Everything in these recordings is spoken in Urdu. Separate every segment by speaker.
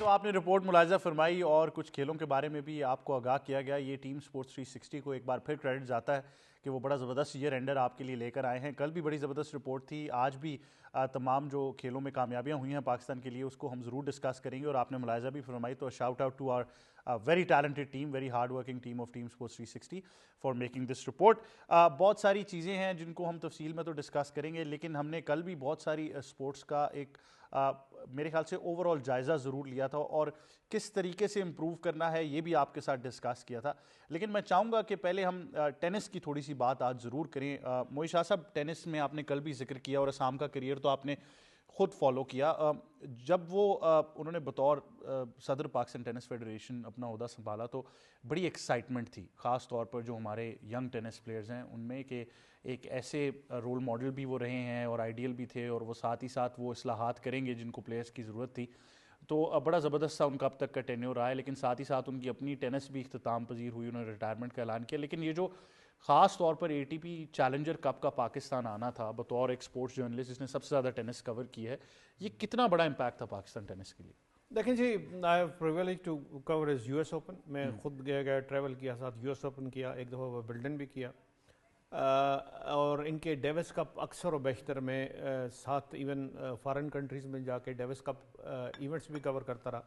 Speaker 1: تو آپ نے رپورٹ ملاحظہ فرمائی اور کچھ کھیلوں کے بارے میں بھی آپ کو آگاہ کیا گیا. یہ ٹیم سپورٹس 360 کو ایک بار پھر کریڈٹ جاتا ہے کہ وہ بڑا زبردست ایئر اینڈر آپ کے لیے لے کر آئے ہیں. کل بھی بڑی زبردست رپورٹ تھی, آج بھی تمام جو کھیلوں میں کامیابیاں ہوئی ہیں پاکستان کے لیے اس کو ہم ضرور ڈسکس کریں گے. اور آپ نے ملاحظہ بھی فرمائی, تو shout out to our very talented team, very hard working team of team sports 360 for making this report. بہت ساری چیزیں ہیں جن کو ہم تفصیل میں تو ڈسکس کریں گے, لیکن ہم نے کل بھی بہت ساری اسپورٹس کا ایک میرے خیال سے اوور آل جائزہ ضرور لیا تھا اور کس طریقے سے امپروو کرنا ہے یہ بھی آپ کے ساتھ ڈسکس کیا تھا. لیکن میں چاہوں گا کہ پہلے ہم ٹینس کی تھوڑی سی بات آج ضرور کریں. معین شاہ صاحب, ٹینس میں آپ نے کل بھی ذکر کیا اور اسام کا کیریئر تو آپ نے خود فالو کیا. جب وہ انہوں نے بطور صدر پاکستان ٹینس فیڈریشن اپنا عہدہ سنبھالا تو بڑی ایکسائٹمنٹ تھی, خاص طور پر جو ہمارے ینگ ٹینس پلیئرز ہیں ان میں, کہ ایک ایسے رول ماڈل بھی وہ رہے ہیں اور آئیڈیل بھی تھے, اور وہ ساتھ ہی ساتھ وہ اصلاحات کریں گے جن کو پلیئرز کی ضرورت تھی. تو بڑا زبردست سا ان کا اب تک کا ٹینیور رہا ہے, لیکن ساتھ ہی ساتھ ان کی اپنی ٹینس بھی اختتام پذیر ہوئی, انہوں نے ریٹائرمنٹ کا اعلان کیا. لیکن یہ جو خاص طور پر A T P challenger cup کا پاکستان آنا تھا بطور ایک سپورٹس جرنلسٹ جس نے سب سے زیادہ ٹینس کور کی ہے, یہ کتنا بڑا امپیکٹ تھا پاکستان ٹینس کے لیے؟
Speaker 2: دیکھیں جی, I have privilege to cover as U S Open. میں خود گیا ٹریول کیا, ساتھ یو ایس اوپن کیا, ایک دفعہ ومبلڈن بھی کیا, اور ان کے ڈیوس کپ اکثر و بیشتر میں ساتھ ایون فارن کنٹریز میں جا کے ڈیوس کپ ایونٹس بھی کور کرتا رہا.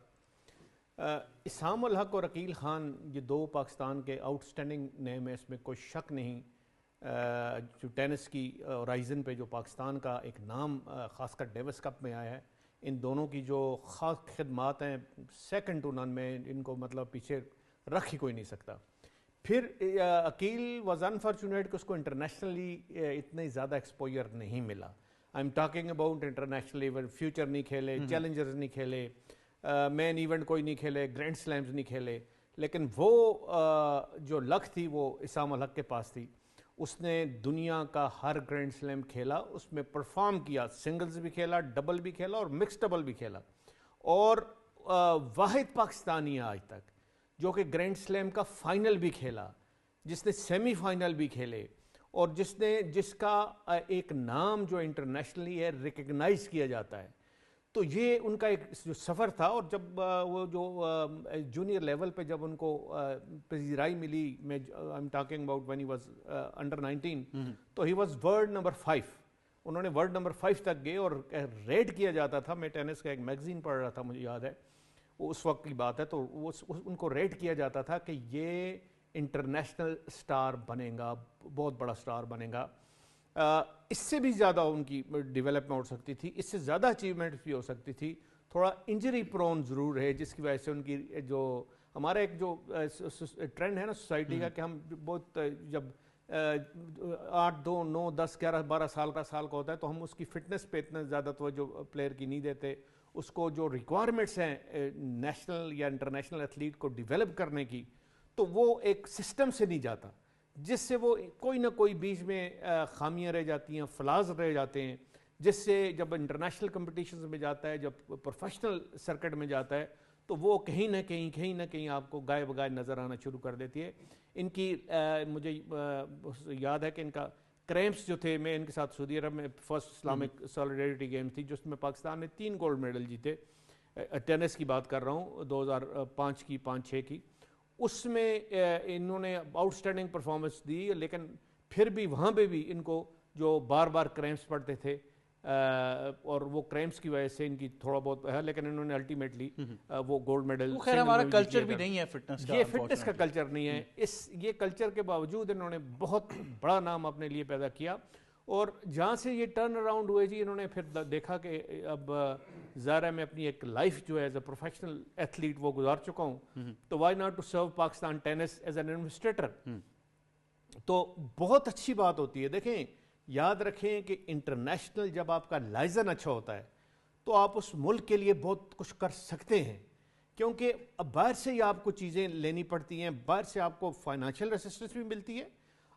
Speaker 2: اسام الحق اور عقیل خان یہ دو پاکستان کے آؤٹ اسٹینڈنگ نیم ہے, اس میں کوئی شک نہیں. جو ٹینس کی ہورائزن پہ جو پاکستان کا ایک نام خاص کر ڈیوس کپ میں آیا ہے, ان دونوں کی جو خاص خدمات ہیں سیکنڈ ٹو نن میں, ان کو مطلب پیچھے رکھ ہی کوئی نہیں سکتا. پھر عقیل واز انفارچونیٹ کہ اس کو انٹرنیشنلی اتنے زیادہ ایکسپوجر نہیں ملا. I am talking about international level, future نہیں کھیلے, چیلنجرز نہیں کھیلے, مین ایونٹ کوئی نہیں کھیلے, گرینڈ سلیمز نہیں کھیلے, لیکن وہ جو لک تھی وہ اسام الحق کے پاس تھی. اس نے دنیا کا ہر گرینڈ سلیم کھیلا, اس میں پرفارم کیا, سنگلز بھی کھیلا, ڈبل بھی کھیلا اور مکس ڈبل بھی کھیلا, اور واحد پاکستانی آج تک جو کہ گرینڈ سلیم کا فائنل بھی کھیلا, جس نے سیمی فائنل بھی کھیلے, اور جس کا ایک نام جو انٹرنیشنلی ہے ریکگنائز کیا جاتا ہے. تو یہ ان کا ایک جو سفر تھا, اور جب وہ جو جونیئر لیول پہ جب ان کو پذیرائی ملی, میں I am talking about when he was under 19, تو ہی واز ورلڈ نمبر 5. انہوں نے ورلڈ نمبر 5 تک گئے, اور ریٹ کیا جاتا تھا, میں ٹینس کا ایک میگزین پڑھ رہا تھا, مجھے یاد ہے اس وقت کی بات ہے, تو ان کو ریٹ کیا جاتا تھا کہ یہ انٹرنیشنل سٹار بنے گا, بہت بڑا سٹار بنے گا. اس سے بھی زیادہ ان کی ڈیولپمنٹ ہو سکتی تھی, اس سے زیادہ اچیومنٹ بھی ہو سکتی تھی. تھوڑا انجری پرون ضرور ہے, جس کی وجہ سے ان کی جو ہمارا ایک جو ٹرینڈ ہے نا سوسائٹی کا, کہ ہم بہت جب 8 2 9 10 11 12 سال کا ہوتا ہے تو ہم اس کی فٹنس پہ اتنا زیادہ توجہ پلیئر کی نہیں دیتے. اس کو جو ریکوائرمنٹس ہیں نیشنل یا انٹرنیشنل ایتھلیٹ کو ڈیولپ کرنے کی, تو وہ ایک سسٹم سے نہیں جاتا, جس سے وہ کوئی نہ کوئی بیچ میں خامیاں رہ جاتی ہیں, فلاز رہ جاتے ہیں, جس سے جب انٹرنیشنل کمپٹیشنز میں جاتا ہے, جب پروفیشنل سرکٹ میں جاتا ہے, تو وہ کہیں نہ کہیں آپ کو گائے بگائے نظر آنا شروع کر دیتی ہے. ان کی مجھے یاد ہے کہ ان کا کریمپس جو تھے, میں ان کے ساتھ سعودی عرب میں فرسٹ اسلامک سالیڈیرٹی گیم تھی جس میں پاکستان نے 3 گولڈ میڈل جیتے, ٹینس کی بات کر رہا ہوں 2005 کی 5-6 کی, اس میں انہوں نے آؤٹ اسٹینڈنگ پرفارمنس دی, لیکن پھر بھی وہاں پہ بھی ان کو جو بار بار کریمپس پڑتے تھے, اور وہ کریمپس کی وجہ سے ان کی تھوڑا بہت ہے, لیکن انہوں نے الٹیمیٹلی وہ گولڈ میڈل.
Speaker 1: خیر ہمارا کلچر بھی نہیں ہے فٹنس کا,
Speaker 2: یہ فٹنس کا کلچر نہیں ہے. یہ کلچر کے باوجود انہوں نے بہت بڑا نام اپنے لیے پیدا کیا, اور جہاں سے یہ ٹرن اراؤنڈ ہوئے جی, انہوں نے پھر دیکھا کہ اب ظاہر ہے میں اپنی ایک لائف جو ہے ایز اے پروفیشنل ایتھلیٹ وہ گزار چکا ہوں, تو why not to serve Pakistan tennis as an administrator. تو بہت اچھی بات ہوتی ہے. دیکھیں, یاد رکھیں کہ انٹرنیشنل جب آپ کا لائزن اچھا ہوتا ہے تو آپ اس ملک کے لیے بہت کچھ کر سکتے ہیں, کیونکہ اب باہر سے ہی آپ کو چیزیں لینی پڑتی ہیں, باہر سے آپ کو فائنینشیل اسسٹنس بھی ملتی ہے,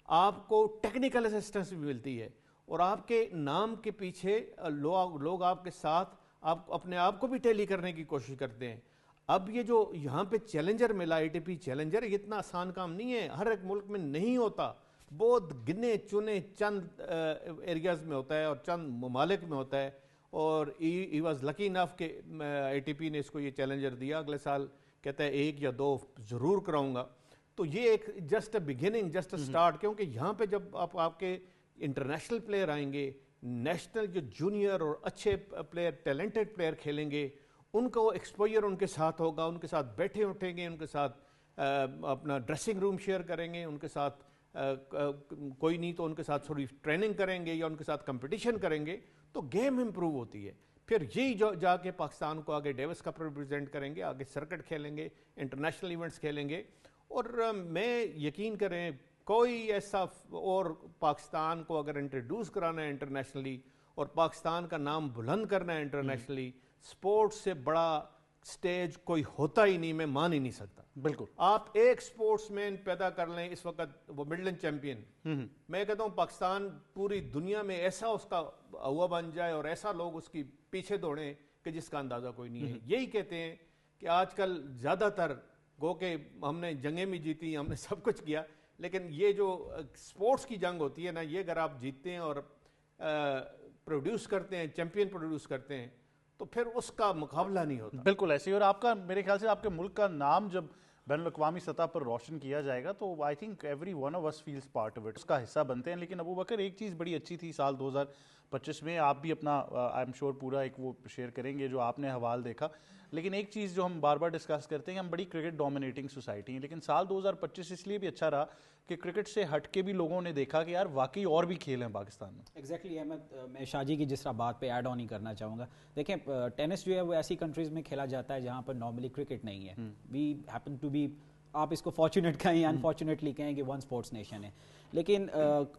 Speaker 2: آپ کو ٹیکنیکل اسسٹنس بھی ملتی ہے, اور آپ کے نام کے پیچھے لوگ آپ کے ساتھ آپ اپنے آپ کو بھی ٹیلی کرنے کی کوشش کرتے ہیں. اب یہ جو یہاں پہ چیلنجر ملا, اے ٹی پی چیلنجر, یہ اتنا آسان کام نہیں ہے, ہر ایک ملک میں نہیں ہوتا, بہت گنے چنے چند ایریاز میں ہوتا ہے اور چند ممالک میں ہوتا ہے, اور ہی واز لکی انف کہ اے ٹی پی نے اس کو یہ چیلنجر دیا. اگلے سال کہتا ہے 1 یا 2 ضرور کراؤں گا. تو یہ ایک just a beginning, just a start, کیونکہ یہاں پہ جب آپ کے انٹرنیشنل پلیئر آئیں گے, نیشنل جو جونیئر اور اچھے پلیئر, ٹیلنٹڈ پلیئر کھیلیں گے, ان کو ایکسپوجر ان کے ساتھ ہوگا, ان کے ساتھ بیٹھے اٹھیں گے, ان کے ساتھ اپنا ڈریسنگ روم شیئر کریں گے, ان کے ساتھ کوئی نہیں تو ان کے ساتھ تھوڑی ٹریننگ کریں گے یا ان کے ساتھ کمپٹیشن کریں گے, تو گیم امپروو ہوتی ہے. پھر یہی جو جا کے پاکستان کو آگے ڈیوس کپ ریپرزینٹ کریں گے, آگے سرکٹ کھیلیں گے, انٹرنیشنل ایونٹس کھیلیں گے. اور میں یقین کریں کوئی ایسا اور پاکستان کو اگر انٹروڈیوس کرانا ہے انٹرنیشنلی اور پاکستان کا نام بلند کرنا ہے انٹرنیشنلی, سپورٹس سے بڑا سٹیج کوئی ہوتا ہی نہیں, میں مان ہی نہیں سکتا.
Speaker 1: بالکل.
Speaker 2: آپ ایک سپورٹس مین پیدا کر لیں اس وقت, وہ مڈلینڈ چیمپئن, میں کہتا ہوں پاکستان پوری دنیا میں ایسا اس کا ہوا بن جائے اور ایسا لوگ اس کی پیچھے دوڑیں کہ جس کا اندازہ کوئی نہیں ہے. یہی کہتے ہیں کہ آج کل زیادہ تر گو کہ ہم نے جنگیں بھی جیتی, ہم نے سب کچھ کیا, لیکن یہ جو سپورٹس کی جنگ ہوتی ہے نا, یہ اگر آپ جیتتے ہیں اور پروڈیوس کرتے ہیں, چیمپئن پروڈیوس کرتے ہیں, تو پھر اس کا مقابلہ نہیں ہوتا.
Speaker 1: بالکل ایسے ہی. اور آپ کا میرے خیال سے آپ کے ملک کا نام جب بین الاقوامی سطح پر روشن کیا جائے گا تو I think every one of us feels part of it, اس کا حصہ بنتے ہیں. لیکن ابو بکر ایک چیز بڑی اچھی تھی سال 2025 میں, آپ بھی اپنا آئی ایم شیور پورا ایک وہ شیئر کریں گے جو آپ نے حوال دیکھا, لیکن ایک چیز جو ہم بار بار ڈسکس کرتے ہیں, ہم بڑی کرکٹ ڈومینیٹنگ سوسائٹی ہیں, لیکن سال 2025 اس لیے بھی اچھا رہا کہ کرکٹ سے ہٹ کے بھی لوگوں نے دیکھا کہ یار واقعی اور بھی کھیل ہیں پاکستان میں.
Speaker 3: ایگزیکٹلی احمد, میں شاہ جی کی جس طرح بات پہ ایڈ آن ہی کرنا چاہوں گا. دیکھیں ٹینس جو ہے وہ ایسی کنٹریز میں کھیلا جاتا ہے جہاں پر نارملی کرکٹ نہیں ہے. وی ہیپن ٹو بی, آپ اس کو فارچونیٹ کہیں یا انفارچونیٹلی کہیں کہ ون اسپورٹس نیشن ہے. لیکن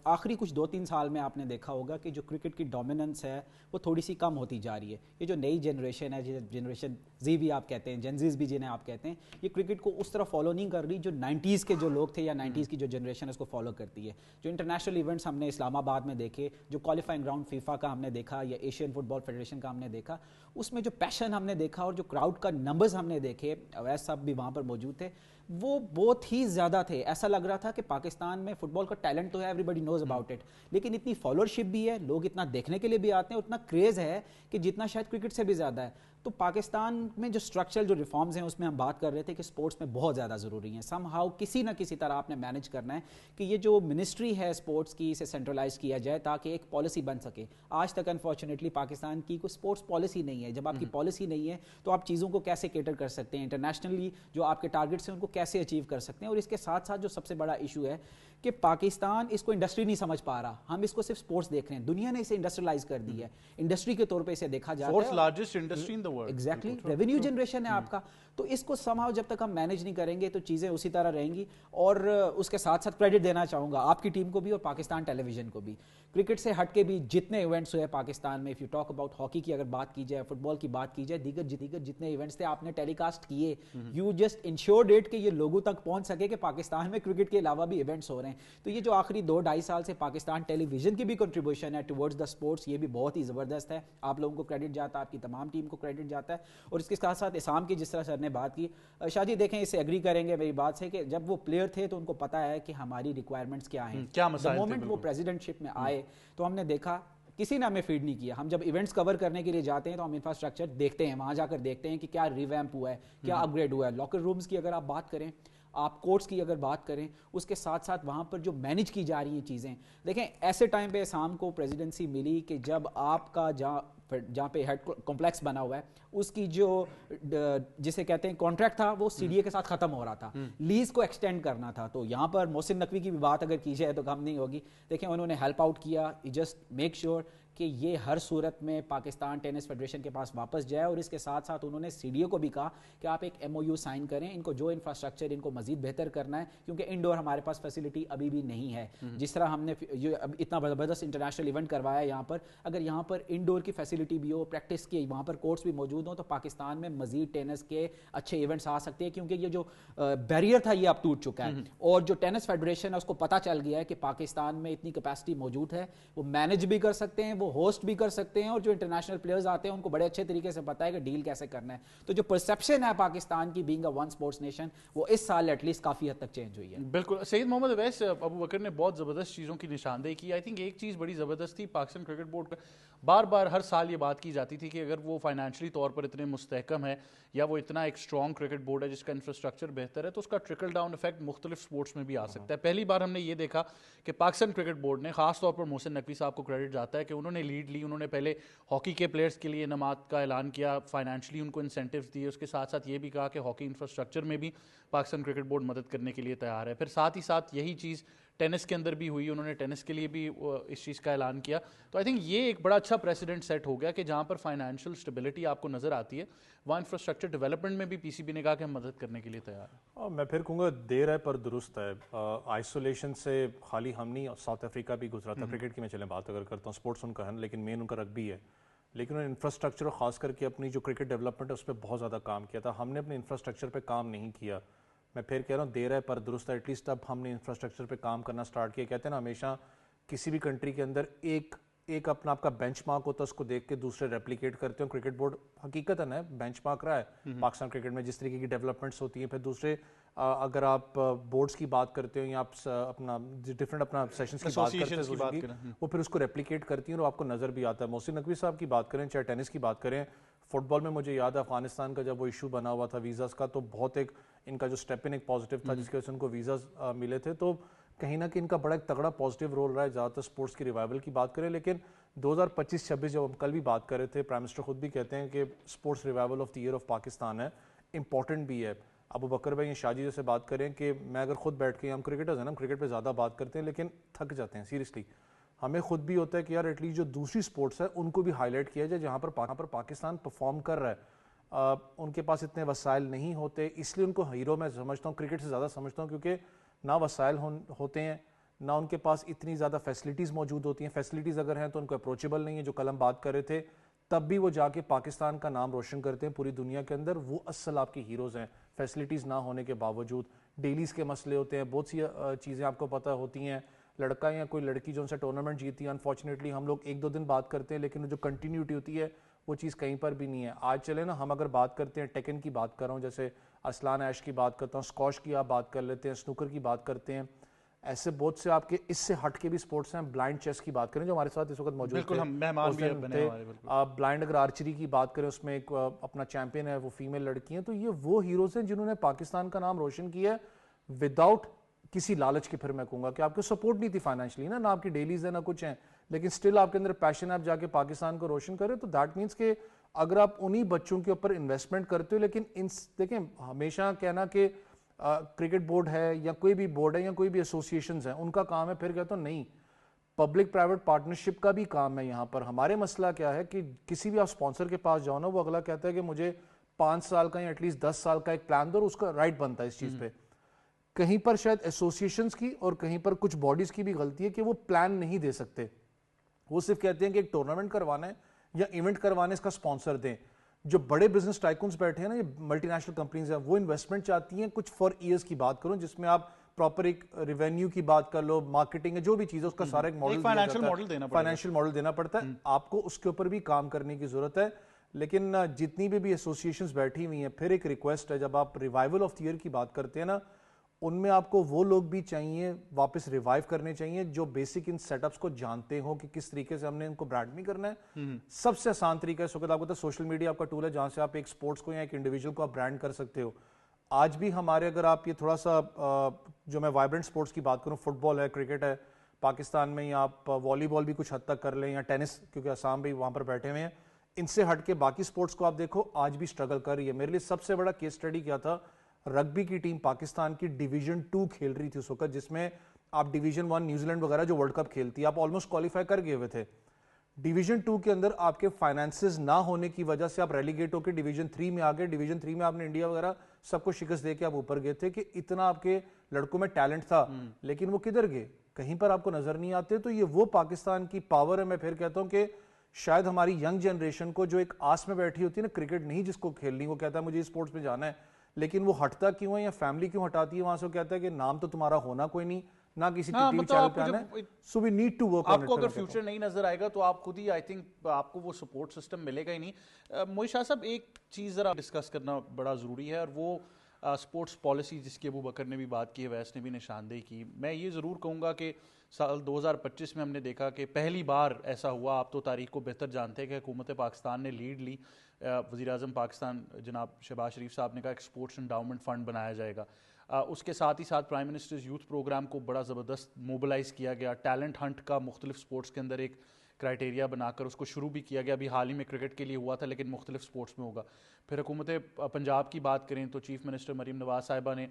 Speaker 3: آخری کچھ 2-3 سال میں آپ نے دیکھا ہوگا کہ جو کرکٹ کی ڈومیننس ہے وہ تھوڑی سی کم ہوتی جا رہی ہے. یہ جو نئی جنریشن ہے, جنریشن زی بھی آپ کہتے ہیں, جنزیز بھی جنہیں آپ کہتے ہیں, یہ کرکٹ کو اس طرح فالو نہیں کر رہی جو 90s کے جو لوگ تھے یا 90s کی جو جنریشن ہے اس کو فالو کرتی ہے. جو انٹرنیشنل ایونٹس ہم نے اسلام آباد میں دیکھے, جو کوالیفائنگ گراؤنڈ فیفا کا ہم نے دیکھا یا ایشین فٹ بال فیڈریشن کا ہم نے دیکھا, اس میں جو پیشن ہم نے دیکھا اور جو کراؤڈ کا نمبرز ہم نے دیکھے, اویس صاحب بھی وہاں پر موجود تھے, وہ بہت ہی زیادہ تھے. ایسا لگ رہا تھا کہ پاکستان میں فٹ بال کا ٹیلنٹ تو ہے, everybody knows about it, لیکن اتنی فالوورشپ بھی ہے, لوگ اتنا دیکھنے کے لیے بھی آتے ہیں, اتنا کریز ہے کہ جتنا شاید کرکٹ سے بھی زیادہ ہے. تو پاکستان میں جو اسٹرکچرل جو ریفارمز ہیں اس میں ہم بات کر رہے تھے کہ سپورٹس میں بہت زیادہ ضروری ہیں. سم ہاؤ کسی نہ کسی طرح آپ نے مینیج کرنا ہے کہ یہ جو منسٹری ہے سپورٹس کی, اسے سینٹرلائز کیا جائے تاکہ ایک پالیسی بن سکے. آج تک انفارچونیٹلی پاکستان کی کوئی سپورٹس پالیسی نہیں ہے. جب آپ کی پالیسی نہیں ہے تو آپ چیزوں کو کیسے کیٹر کر سکتے ہیں, انٹرنیشنلی جو آپ کے ٹارگیٹس ہیں ان کو کیسے اچیو کر سکتے ہیں. اور اس کے ساتھ ساتھ جو سب سے بڑا ایشو ہے کہ پاکستان اس کو انڈسٹری نہیں سمجھ پا رہا, ہم اس کو صرف سپورٹس دیکھ رہے ہیں. دنیا نے اسے انڈسٹریلائز کر دی ہے, انڈسٹری کے طور پہ اسے دیکھا جاتا ہے,
Speaker 1: fourth largest industry in the world.
Speaker 3: Exactly, revenue generation ہے آپ کا. تو اس کو سمہاؤ جب تک ہم مینیج نہیں کریں گے تو چیزیں اسی طرح رہیں گی. اور اس کے ساتھ ساتھ کریڈٹ دینا چاہوں گا آپ کی ٹیم کو بھی اور پاکستان ٹیلی ویژن کو بھی. کرکٹ سے ہٹ کے بھی جتنے ایونٹس ہوئے پاکستان میں, if you talk about hockey کی اگر بات کی جائے, فٹ بال کی بات کی جائے, دیگر جتنے ایونٹس تھے آپ نے ٹیلی کاسٹ کیے, یو جسٹ انشورڈ اٹ کہ یہ لوگوں تک پہنچ سکے کہ پاکستان میں کرکٹ کے علاوہ بھی ایونٹس ہو رہے ہیں. تو یہ جو آخری 2-2.5 سال سے پاکستان ٹیلی ویژن کی بھی کنٹریبیوشن ہے ٹورڈز دا سپورٹس, یہ بھی بہت ہی زبردست ہے. آپ لوگوں کو کریڈٹ جاتا ہے, آپ کی تمام ٹیم کو کریڈٹ جاتا ہے. اور اس کے ساتھ ساتھ اسام کی جس طرح سر نے بات کی, شاہ جی دیکھیں اس سے ایگری کریں گے میری بات سے کہ جب وہ پلیئر تھے تو ان کو پتا ہے کہ ہماری ریکوائرمنٹس کیا ہیں. مومنٹ وہ پریزیڈنٹ شپ میں آئے تو ہم نے دیکھا کسی نے ہمیں فیڈ نہیں کیا. ہم جب ایونٹس کور کرنے کے لیے جاتے ہیں تو ہم انفراسٹرکچر دیکھتے ہیں, وہاں جا کر دیکھتے ہیں کہ کیا ریویمپ ہوا ہے, کیا اپ گریڈ ہوا ہے. لاکر رومز کی اگر آپ بات کریں, آپ کورٹس کی اگر بات کریں, اس کے ساتھ ساتھ وہاں پر جو مینیج کی جا رہی ہیں چیزیں. دیکھیں ایسے ٹائم پہ اسام کو پریزیڈنسی ملی کہ جب آپ کا جہاں پہ ہیڈ کمپلیکس بنا ہوا ہے اس کی جو جسے کہتے ہیں کانٹریکٹ تھا وہ سی ڈی اے کے ساتھ ختم ہو رہا تھا, لیز کو ایکسٹینڈ کرنا تھا. تو یہاں پر محسن نقوی کی بھی بات اگر کی جائے تو کم نہیں ہوگی. دیکھیں انہوں نے ہیلپ آؤٹ کیا, جسٹ میک شیور کہ یہ ہر صورت میں پاکستان ٹینس فیڈریشن کے پاس واپس جائے. اور اس کے ساتھ ساتھ انہوں نے سی ڈی او کو بھی کہا کہ آپ ایک ایم او یو سائن کریں, ان کو جو انفراسٹرکچر ان کو مزید بہتر کرنا ہے کیونکہ انڈور ہمارے پاس فیسلٹی ابھی بھی نہیں ہے. جس طرح ہم نے اتنا زبردست انٹرنیشنل ایونٹ کروایا یہاں پر, اگر یہاں پر انڈور کی فیسلٹی بھی ہو, پریکٹس کے وہاں پر کورٹس بھی موجود ہوں, تو پاکستان میں مزید ٹینس کے اچھے ایونٹس آ سکتے ہیں. کیونکہ یہ جو بیریئر تھا یہ اب ٹوٹ چکا ہے, اور جو ٹینس فیڈریشن ہے اس کو پتہ چل گیا ہے کہ پاکستان میں اتنی کیپیسٹی موجود ہے, وہ مینیج بھی کر سکتے ہیں, وہ وہ ہوسٹ بھی کر سکتے ہیں, اور جو انٹرنیشنل پلیئرز آتے ہیں ان کو بڑے اچھے طریقے سے پتا ہے کہ ڈیل کیسے کرنا ہے. تو جو پرسیپشن ہے پاکستان کی being a one sports nation, وہ اس سال ایٹ لیسٹ کافی حد تک چینج ہوئی ہے.
Speaker 1: بالکل. سید محمد اویس, ابو بکر نے بہت زبردست چیزوں کی نشاندہی کی. آئی تھنک ایک چیز بڑی زبردست تھی پاکستان کرکٹ بورڈ کا, بار بار ہر سال یہ بات کی جاتی تھی کہ اگر وہ فائنینشلی طور پر اتنے مستحکم ہے یا وہ اتنا ایک اسٹرانگ کرکٹ بورڈ ہے جس کا انفراسٹرکچر بہتر ہے, تو اس کا ٹرکل ڈاؤن افیکٹ مختلف سپورٹس میں بھی آ سکتا ہے. پہلی بار ہم نے یہ دیکھا کہ پاکستان کرکٹ بورڈ نے, خاص طور پر محسن نقوی صاحب کو کریڈٹ جاتا ہے کہ انہوں نے لیڈ لی. انہوں نے پہلے ہاکی کے پلیئرز کے لیے انعامات کا اعلان کیا, فائنینشلی ان کو انسینٹیوز دیے, اس کے ساتھ ساتھ یہ بھی کہا کہ ہاکی انفراسٹرکچر میں بھی پاکستان کرکٹ بورڈ مدد کرنے کے لیے تیار ہے. پھر ساتھ ہی ساتھ یہی چیز ٹینس کے اندر بھی ہوئی, انہوں نے ٹینس کے لیے بھی اس چیز کا اعلان کیا. تو آئی تھنک یہ ایک بڑا اچھا پریسیڈنٹ سیٹ ہو گیا کہ جہاں پر فائنینشیل اسٹیبلٹی آپ کو نظر آتی ہے, وہاں انفراسٹرکچر ڈیولپمنٹ میں بھی پی سی بی نے کہا کہ ہم مدد کرنے کے لیے تیار ہیں.
Speaker 4: میں پھر کہوں گا دیر ہے پر درست ہے. آئسولیشن سے خالی ہم نہیں, ساؤتھ افریقہ بھی گزرا تھا. کرکٹ کی میں چلیں بات اگر کرتا ہوں, اسپورٹس ان کا ہے لیکن مین ان کا رگبی ہے, لیکن انہوں نے انفراسٹرکچر اور خاص کر کے اپنی جو کرکٹ ڈیولپمنٹ ہے اس پہ بہت زیادہ کام کیا تھا. ہم نے اپنے انفراسٹرکچر پہ کام نہیں کیا. میں پھر کہہ رہا ہوں دیر ہے پر درست ہے. ایٹ لیسٹ اب ہم نے انفراسٹرکچر پہ کام کرنا سٹارٹ کیا. کہتے ہیں نا ہمیشہ کسی بھی کنٹری کے اندر ایک اپنا آپ کا بینچ مارک ہوتا ہے, اس کو دیکھ کے دوسرے ریپلیکیٹ کرتے ہیں. کرکٹ بورڈ حقیقت ہے بینچ مارک رہا ہے پاکستان کرکٹ میں, جس طریقے کی ڈیولپمنٹس ہوتی ہیں. پھر دوسرے اگر آپ بورڈز کی بات کرتے ہو یا آپ اپنا ڈفرینٹ اپنا سیشنز کی بات کرتے ہیں, وہ پھر اس کو ریپلیکیٹ کرتی ہیں اور آپ کو نظر بھی آتا ہے. محسن نقوی صاحب کی بات کریں, چاہے ٹینس کی بات کریں, فٹ بال میں مجھے یاد ہے افغانستان کا جب وہ ایشو بنا ہوا تھا ویزاز کا, تو بہت ایک ان کا جو اسٹیپ ان ایک پازیٹیو تھا جس کی وجہ سے ان کو ویزاز ملے تھے. تو کہیں نہ کہیں ان کا بڑا ایک تگڑا پازیٹیو رول رہا ہے. زیادہ تر اسپورٹس کی ریوائول کی بات کریں, لیکن 2025-26 جب ہم کل بھی بات کر رہے تھے, پرائم منسٹر خود بھی کہتے ہیں کہ sports revival of the year of Pakistan ہے, امپورٹنٹ بھی ہے. ابو بکر بھائی شاہ جی سے بات کریں کہ میں اگر خود بیٹھ کے, ہم کرکٹرز ہیں نا, ہم کرکٹ پہ زیادہ بات کرتے ہیں لیکن تھک جاتے ہیں سیریسلی. ہمیں خود بھی ہوتا ہے کہ یار ایٹ لیسٹ جو دوسری سپورٹس ہے ان کو بھی ہائی لائٹ کیا جائے جہاں پر پاکستان پرفارم کر رہا ہے. ان کے پاس اتنے وسائل نہیں ہوتے, اس لیے ان کو ہیرو میں سمجھتا ہوں, کرکٹ سے زیادہ سمجھتا ہوں, کیونکہ نہ وسائل ہوتے ہیں, نہ ان کے پاس اتنی زیادہ فیسلٹیز موجود ہوتی ہیں. فیسلٹیز اگر ہیں تو ان کو اپروچیبل نہیں ہے. جو کل ہم بات کر رہے تھے, تب بھی وہ جا کے پاکستان کا نام روشن کرتے ہیں پوری دنیا کے اندر. وہ اصل آپ کے ہیروز ہیں, فیسلٹیز نہ ہونے کے باوجود. ڈیلیز کے مسئلے ہوتے ہیں, بہت سی چیزیں آپ کو پتہ ہوتی ہیں. لڑکا یا کوئی لڑکی جو ان سے ٹورنامنٹ جیتی ہے, انفارچونیٹلی ہم لوگ 1-2 دن بات کرتے ہیں, لیکن جو کنٹینیوٹی ہوتی ہے وہ چیز کہیں پر بھی نہیں ہے. آج چلے نا, ہم اگر بات کرتے ہیں, ٹیکن کی بات کر رہا ہوں, جیسے ارسلان ایش کی بات کرتا ہوں, اسکواش کی آپ بات کر لیتے ہیں, سنوکر کی بات کرتے ہیں, ایسے بہت سے آپ کے اس سے ہٹ کے بھی سپورٹس ہیں. بلائنڈ چیس کی بات کریں جو ہمارے ساتھ اس وقت موجود تھے, بلائنڈ اگر آرچری کی بات کریں, اس میں ایک اپنا چیمپئن ہے, وہ فیمیل لڑکی ہیں. تو یہ وہ ہیروز ہیں جنہوں نے پاکستان کا نام روشن کیا ہے وداؤٹ کسی لالچ کے. پھر میں کہوں گا کہ آپ کو سپورٹ نہیں تھی فائنینشلی, نہ آپ کی ڈیلیز ہیں نہ کچھ ہیں, لیکن سٹل آپ کے اندر پیشن ہے, آپ جا کے پاکستان کو روشن کریں. تو دیٹ مینس کہ اگر آپ انہی بچوں کے اوپر انویسٹمنٹ کرتے ہو, لیکن دیکھیں ہمیشہ کہنا کہ کرکٹ بورڈ ہے یا کوئی بھی بورڈ ہے یا کوئی بھی ایسوسیشنز ہیں ان کا کام ہے, پھر کہتا ہوں نہیں, پبلک پرائیویٹ پارٹنرشپ کا بھی کام ہے یہاں پر. ہمارے مسئلہ کیا ہے کہ کسی بھی آپ اسپانسر کے پاس جاؤ نا, وہ اگلا کہتا ہے کہ مجھے 5 سال کا یا ایٹ لیسٹ 10 سال کا ایک پلان دو, اور اس کا رائٹ بنتا ہے اس چیز پہ. کہیں پر شاید ایسوسیشنز کی اور کہیں پر کچھ باڈیز کی بھی غلطی ہے کہ وہ پلان نہیں دے سکتے. وہ صرف کہتے ہیں کہ ایک ٹورنامنٹ کروانا ہے یا ایونٹ کروانے, اس کا اسپانسر دیں. جو بڑے بزنس ٹائکونز بیٹھے ہیں نا, یہ ملٹی نیشنل کمپنیز ہیں, وہ انویسٹمنٹ چاہتی ہیں کچھ فار ایئرس کی بات کروں, جس میں آپ پراپر ایک ریونیو کی بات کر لو, مارکیٹنگ ہے, جو بھی چیز ہے اس کا سارا ایک ماڈل, فائنینشیل ماڈل دینا پڑتا ہے. آپ کو اس کے اوپر بھی کام کرنے کی ضرورت ہے. لیکن جتنی بھی ایسوسیشنز بیٹھی ہوئی ہیں, پھر ایک ریکویسٹ ہے, جب آپ ریوائول آف دی ایئر کی بات کرتے ہیں نا, ان میں آپ کو وہ لوگ بھی چاہیے واپس ریوائیو کرنے چاہیے جو بیسک ان سیٹ اپس کو جانتے ہوں کہ کس طریقے سے ہم نے ان کو برانڈ نہیں کرنا ہے. سب سے آسان طریقہ ہے اس وقت آپ کو پتہ ہے سوشل میڈیا آپ کا ٹول ہے, جہاں سے آپ ایک سپورٹس کو یا ایک انڈیویجول کو آپ برانڈ کر سکتے ہو. آج بھی ہمارے, اگر آپ یہ تھوڑا سا جو میں وائبرنٹ سپورٹس کی بات کروں, فٹ بال ہے, کرکٹ ہے پاکستان میں, یا آپ والی بال بھی کچھ حد تک کر لیں, یا ٹینس, کیونکہ آسام بھی وہاں پر بیٹھے ہوئے ہیں, ان سے ہٹ کے باقی سپورٹس کو آپ دیکھو آج بھی اسٹرگل کر رہی ہے. میرے لیے سب سے بڑا کیس اسٹڈی کیا تھا, رگبی کی ٹیم پاکستان کی ڈیویژن 2 کھیل رہی تھی اس وقت, جس میں آپ ڈیویژن 1 نیوزی لینڈ وغیرہ جو ورلڈ کپ کھیلتی ہے, آپ آلموسٹ کوالیفائی کر گئے ہوئے تھے. ڈیویژن 2 کے اندر آپ کے فائنانسز نہ ہونے کی وجہ سے آپ ریلیگیٹ ہو کے ڈیویژن 3 میں آ گئے. ڈیویژن 3 میں آپ نے انڈیا وغیرہ سب کو شکست دے کے آپ اوپر گئے تھے, کہ اتنا آپ کے لڑکوں میں ٹیلنٹ تھا, لیکن وہ کدھر گئے, کہیں پر آپ کو نظر نہیں آتے. تو یہ وہ پاکستان کی پاور ہے. میں پھر کہتا ہوں کہ شاید ہماری ینگ جنریشن کو جو ایک آس میں بیٹھی ہوتی ہے نا, کرکٹ نہیں جس کو کھیلنی, وہ کہتا ہے مجھے اسپورٹس میں جانا ہے, لیکن وہ ہٹتا کیوں ہے یا فیملی کیوں ہٹاتی ہے وہاں سے, وہ کہتا ہے کہ نام تو تمہارا ہونا کوئی نہیں, نہ کسی ٹی وی چینل پہ آنا ہے. سو وی نیڈ ٹو ورک.
Speaker 1: آپ کو اگر فیوچر نہیں نظر آئے گا تو آپ خود ہی آئی تھنک آپ کو وہ سپورٹ سسٹم ملے گا ہی نہیں. موئی شاہ صاحب ایک چیز ذرا ڈسکس کرنا بڑا ضروری ہے اور وہ اسپورٹس پالیسی جس کی ابو بکر نے بھی بات کی ہے, ویس نے بھی نشاندہی کی. میں یہ ضرور کہوں گا کہ سال 2025 میں ہم نے دیکھا کہ پہلی بار ایسا ہوا, آپ تو تاریخ کو بہتر جانتے ہیں, کہ حکومت پاکستان نے لیڈ لی. وزیر اعظم پاکستان جناب شہباز شریف صاحب نے کہا ایک اسپورٹس انڈاؤمنٹ فنڈ بنایا جائے گا. اس کے ساتھ ہی ساتھ پرائم منسٹرز یوتھ پروگرام کو بڑا زبردست موبلائز کیا گیا. ٹیلنٹ ہنٹ کا مختلف سپورٹس کے اندر ایک کرائٹیریا بنا کر اس کو شروع بھی کیا گیا. ابھی حال ہی میں کرکٹ کے لیے ہوا تھا لیکن مختلف سپورٹس میں ہوگا. پھر حکومت پنجاب کی بات کریں تو چیف منسٹر مریم نواز صاحبہ نے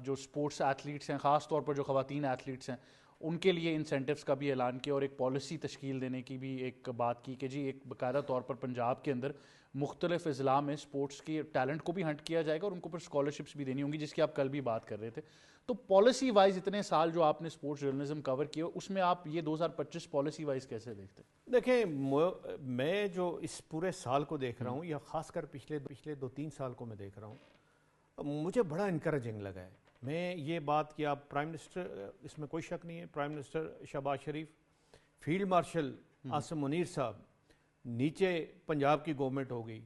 Speaker 1: جو سپورٹس ایتھلیٹس ہیں, خاص طور پر جو خواتین ایتھلیٹس ہیں, ان کے لیے انسینٹیوز کا بھی اعلان کیا اور ایک پالیسی تشکیل دینے کی بھی ایک بات کی کہ جی ایک باقاعدہ طور پر پنجاب کے اندر مختلف اضلاع میں سپورٹس کے ٹیلنٹ کو بھی ہنٹ کیا جائے گا اور ان کو پھر اسکالرشپس بھی دینی ہوں گی, جس کی آپ کل بھی بات کر رہے تھے. تو پالیسی وائز اتنے سال جو آپ نے سپورٹس جرنلزم کور کیا, اس میں آپ یہ 2025 پالیسی وائز کیسے دیکھتے ہیں؟
Speaker 2: دیکھیں, میں جو اس پورے سال کو دیکھ رہا ہوں یا خاص کر پچھلے 2-3 سال کو میں دیکھ رہا ہوں, مجھے بڑا انکریجنگ لگا ہے. میں یہ بات کہ آپ پرائم منسٹر, اس میں کوئی شک نہیں ہے, پرائم منسٹر شہباز شریف, فیلڈ مارشل عاصم منیر صاحب, نیچے پنجاب کی گورنمنٹ ہو گئی,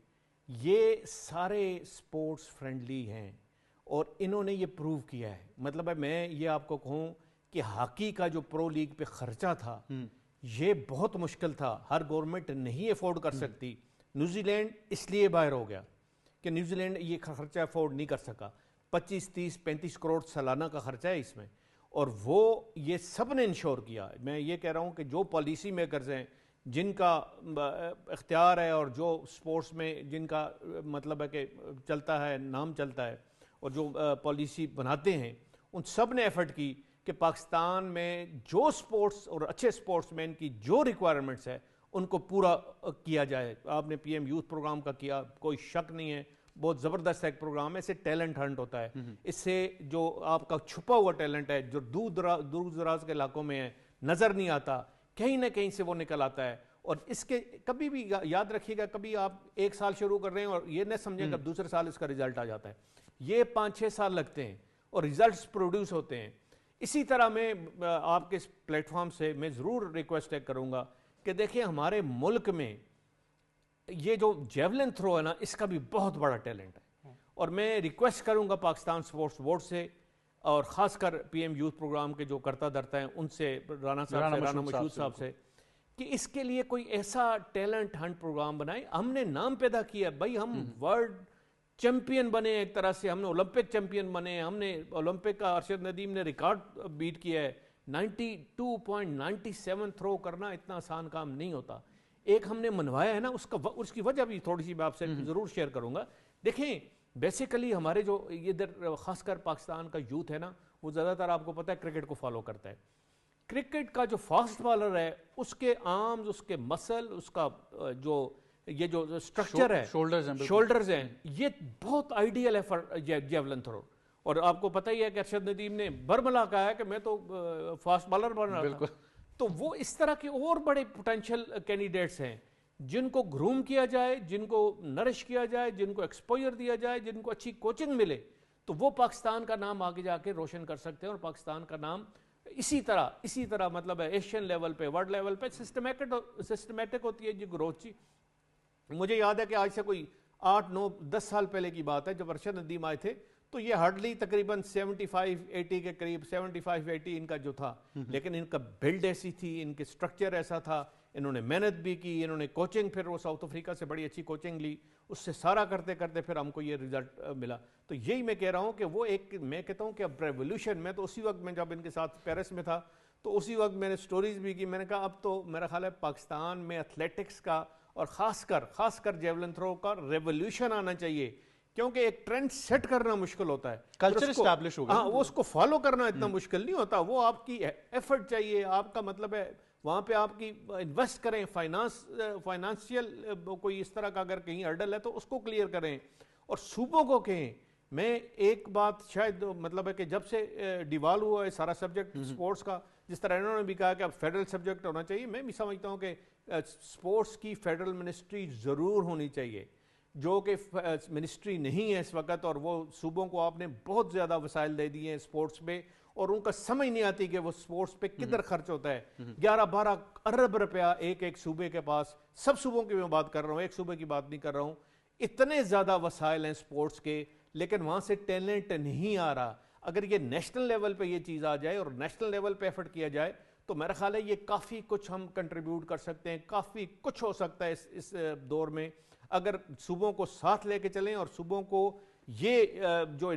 Speaker 2: یہ سارے سپورٹس فرینڈلی ہیں اور انہوں نے یہ پروو کیا ہے. مطلب ہے میں یہ آپ کو کہوں کہ ہاکی کا جو پرو لیگ پہ خرچہ تھا یہ بہت مشکل تھا, ہر گورنمنٹ نہیں افورڈ کر سکتی. نیوزی لینڈ اس لیے باہر ہو گیا کہ نیوزی لینڈ یہ خرچہ افورڈ نہیں کر سکا. 25-30-35 کروڑ سالانہ کا خرچہ ہے اس میں, اور وہ یہ سب نے انشور کیا. میں یہ کہہ رہا ہوں کہ جو پالیسی میکرز ہیں جن کا اختیار ہے اور جو سپورٹس میں جن کا مطلب ہے کہ چلتا ہے, نام چلتا ہے, اور جو پالیسی بناتے ہیں, ان سب نے ایفرٹ کی کہ پاکستان میں جو سپورٹس اور اچھے سپورٹس مین کی جو ریکوائرمنٹس ہے ان کو پورا کیا جائے. آپ نے پی ایم یوتھ پروگرام کا کیا, کوئی شک نہیں ہے, بہت زبردست ایک پروگرام ہے. اس سے ٹیلنٹ ہنٹ ہوتا ہے, اس سے جو آپ کا چھپا ہوا ٹیلنٹ ہے جو دور دراز کے علاقوں میں ہے, نظر نہیں آتا, کہیں نہ کہیں سے وہ نکل آتا ہے. اور اس کے کبھی بھی یاد رکھیے گا, کبھی آپ ایک سال شروع کر رہے ہیں اور یہ نہ سمجھیں کہ اب دوسرے سال اس کا ریزلٹ آ جاتا ہے. یہ 5-6 سال لگتے ہیں اور ریزلٹس پروڈیوس ہوتے ہیں. اسی طرح میں آپ کے اس پلیٹ فارم سے میں ضرور ریکویسٹ کروں گا کہ دیکھیں ہمارے ملک میں یہ جو جیولن تھرو ہے نا, اس کا بھی بہت بڑا ٹیلنٹ ہے. اور میں ریکویسٹ کروں گا پاکستان سپورٹس بورڈ سے اور خاص کر پی ایم یوتھ پروگرام کے جو کرتا دھرتا ہیں ان سے, رانا مشہود صاحب سے, کہ اس کے لیے کوئی ایسا ٹیلنٹ ہنٹ پروگرام بنائے. ہم نے نام پیدا کیا بھائی, ہم ورلڈ چیمپئن بنے, ایک طرح سے ہم نے اولمپک چیمپئن بنے. ہم نے اولمپک کا ارشد ندیم نے ریکارڈ بیٹ کیا ہے, 92.97 تھرو کرنا اتنا آسان کام نہیں ہوتا. ایک ہم نے منوایا ہے نا, اس کی وجہ بھی تھوڑی سی میں آپ سے ضرور شیئر کروں گا. دیکھیں بیسیکلی ہمارے جو ادھر خاص کر پاکستان کا یوتھ ہے نا, وہ زیادہ تر آپ کو پتہ ہے کرکٹ کو فالو کرتا ہے. کرکٹ کا جو فاسٹ بالر ہے اس کے آرمز, اس کے مسل, اس کا جو یہ جو سٹرکچر ہے, شولڈرز ہیں, یہ بہت آئیڈیل ہے فار جیولن تھرو. اور آپ کو پتہ ہی ہے کہ ارشد ندیم نے برملا کہا ہے کہ میں تو فاسٹ بالر بن رہا تھا. تو وہ اس طرح کے اور بڑے پوٹینشیل کینڈیڈیٹس ہیں جن کو گروم کیا جائے, جن کو نرش کیا جائے, جن کو ایکسپوجر دیا جائے, جن کو اچھی کوچنگ ملے, تو وہ پاکستان کا نام آگے جا کے روشن کر سکتے ہیں. اور پاکستان کا نام اسی طرح مطلب ہے ایشین لیول پہ, ورلڈ لیول پہ سسٹمیٹک ہوتی ہے جی گروتھ. مجھے یاد ہے کہ آج سے کوئی 8-9-10 سال پہلے کی بات ہے, جب ارشد ندیم آئے تھے تو یہ ہارڈلی تقریباً 75-80 کے قریب 75-80 ان کا جو تھا, لیکن ان کا بلڈ ایسی تھی, ان کے سٹرکچر ایسا تھا, انہوں نے محنت بھی کی, انہوں نے کوچنگ, پھر وہ ساؤتھ افریقہ سے بڑی اچھی کوچنگ لی, اس سے سارا کرتے کرتے پھر ہم کو یہ رزلٹ ملا. تو یہی میں کہہ رہا ہوں کہ وہ ایک, میں کہتا ہوں کہ اب ریولیوشن, میں تو اسی وقت میں جب ان کے ساتھ پیرس میں تھا تو اسی وقت میں نے سٹوریز بھی کی, میں نے کہا اب تو میرا خیال ہے پاکستان میں ایتھلیٹکس کا اور خاص کر جیولن تھرو کا ریولیوشن آنا چاہیے, کیونکہ ایک ٹرینڈ سیٹ کرنا مشکل ہوتا ہے,
Speaker 1: کلچر اسٹیبلش ہوگا.
Speaker 2: ہاں, وہ اس کو فالو کرنا اتنا مشکل نہیں ہوتا, وہ آپ کی ایفرٹ چاہیے, آپ کا مطلب ہے وہاں پہ آپ کی انویسٹ کریں, فائنانشیل کوئی اس طرح کا اگر کہیں ہرڈل ہے تو اس کو کلیئر کریں, اور صوبوں کو کہیں. میں ایک بات شاید مطلب ہے کہ جب سے ڈیوالو ہوا ہے سارا سبجیکٹ سپورٹس کا, جس طرح انہوں نے بھی کہا کہ اب فیڈرل سبجیکٹ ہونا چاہیے, میں بھی سمجھتا ہوں کہ سپورٹس کی فیڈرل منسٹری ضرور ہونی چاہیے جو کہ منسٹری نہیں ہے اس وقت, اور وہ صوبوں کو آپ نے بہت زیادہ وسائل دے دیے ہیں سپورٹس پہ, اور ان کا سمجھ نہیں آتی کہ وہ سپورٹس پہ کدھر خرچ ہوتا ہے. 11-12 ارب روپیہ ایک صوبے کے پاس, سب صوبوں کی میں بات کر رہا ہوں, ایک صوبے کی بات نہیں کر رہا ہوں. اتنے زیادہ وسائل ہیں سپورٹس کے, لیکن وہاں سے ٹیلنٹ نہیں آ رہا. اگر یہ نیشنل لیول پہ یہ چیز آ جائے اور نیشنل لیول پہ ایفرٹ کیا جائے تو میرا خیال ہے یہ کافی کچھ ہم کنٹریبیوٹ کر سکتے ہیں, کافی کچھ ہو سکتا ہے اس دور میں, اگر صوبوں کو ساتھ لے کے چلیں, اور صوبوں کو یہ جو